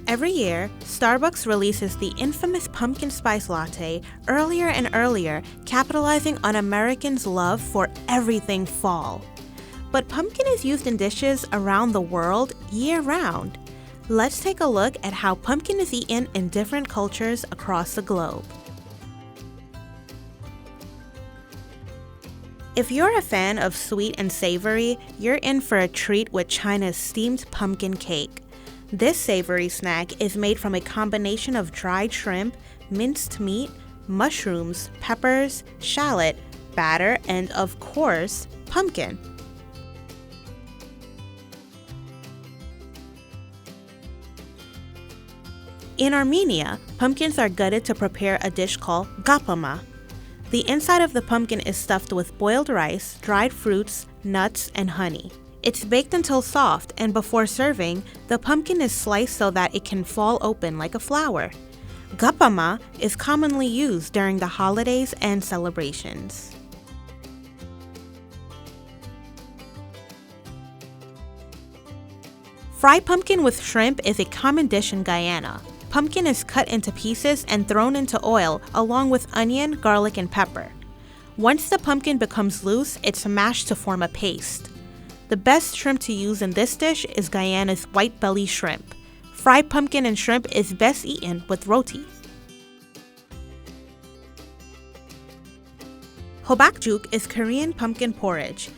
Every year, Starbucks releases the infamous pumpkin spice latte earlier and earlier, capitalizing on Americans' love for everything fall. But pumpkin is used in dishes around the world year-round. Let's take a look at how pumpkin is eaten in different cultures across the globe. If you're a fan of sweet and savory, you're in for a treat with China's steamed pumpkin cake. This savory snack is made from a combination of dried shrimp, minced meat, mushrooms, peppers, shallot, batter, and of course, pumpkin. In Armenia, pumpkins are gutted to prepare a dish called Ghapama. The inside of the pumpkin is stuffed with boiled rice, dried fruits, nuts, and honey. It's baked until soft, and before serving, the pumpkin is sliced so that it can fall open like a flower. Ghapama is commonly used during the holidays and celebrations. Fried pumpkin with shrimp is a common dish in Guyana. Pumpkin is cut into pieces and thrown into oil along with onion, garlic, and pepper. Once the pumpkin becomes loose, it's mashed to form a paste. The best shrimp to use in this dish is Guyana's white belly shrimp. Fried pumpkin and shrimp is best eaten with roti. Hobakjuk is Korean pumpkin porridge.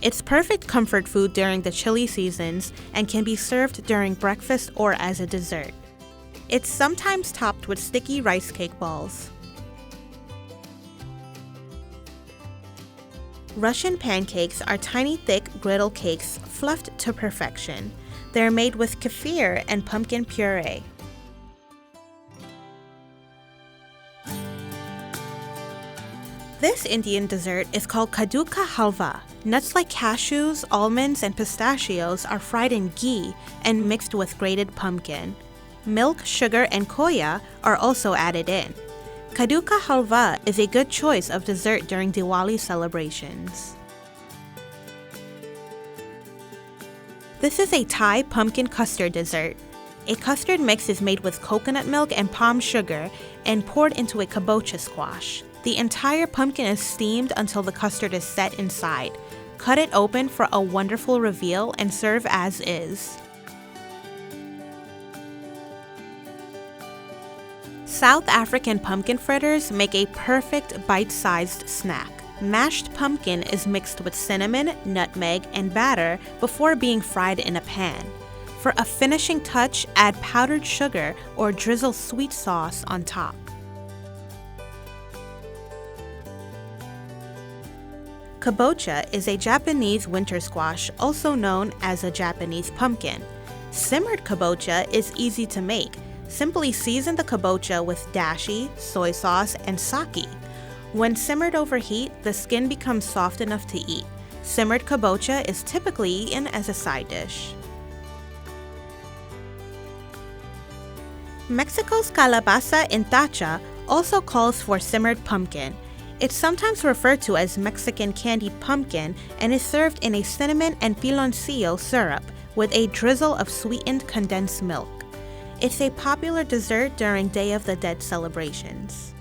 It's perfect comfort food during the chilly seasons and can be served during breakfast or as a dessert. It's sometimes topped with sticky rice cake balls. Russian pancakes are tiny, thick griddle cakes fluffed to perfection. They're made with kefir and pumpkin puree. This Indian dessert is called Kaddu halwa. Nuts like cashews, almonds, and pistachios are fried in ghee and mixed with grated pumpkin. Milk, sugar, and khoya are also added in. Kaddu halwa is a good choice of dessert during Diwali celebrations. This is a Thai pumpkin custard dessert. A custard mix is made with coconut milk and palm sugar and poured into a kabocha squash. The entire pumpkin is steamed until the custard is set inside. Cut it open for a wonderful reveal and serve as is. South African pumpkin fritters make a perfect bite-sized snack. Mashed pumpkin is mixed with cinnamon, nutmeg, and batter before being fried in a pan. For a finishing touch, add powdered sugar or drizzle sweet sauce on top. Kabocha is a Japanese winter squash, also known as a Japanese pumpkin. Simmered kabocha is easy to make. Simply season the kabocha with dashi, soy sauce, and sake. When simmered over heat, the skin becomes soft enough to eat. Simmered kabocha is typically eaten as a side dish. Mexico's calabaza en tacha also calls for simmered pumpkin. It's sometimes referred to as Mexican candied pumpkin and is served in a cinnamon and piloncillo syrup with a drizzle of sweetened condensed milk. It's a popular dessert during Day of the Dead celebrations.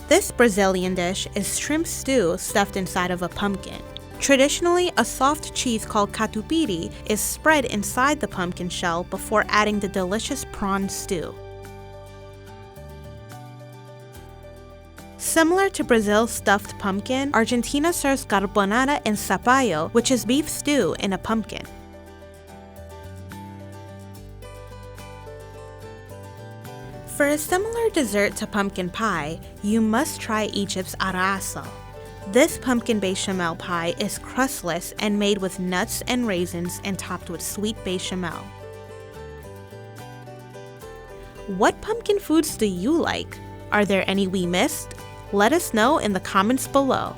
This Brazilian dish is shrimp stew stuffed inside of a pumpkin. Traditionally, a soft cheese called catupiry is spread inside the pumpkin shell before adding the delicious prawn stew. Similar to Brazil's stuffed pumpkin, Argentina serves carbonara en zapallo, which is beef stew in a pumpkin. For a similar dessert to pumpkin pie, you must try Egypt's araso. This pumpkin bechamel pie is crustless and made with nuts and raisins and topped with sweet bechamel. What pumpkin foods do you like? Are there any we missed? Let us know in the comments below.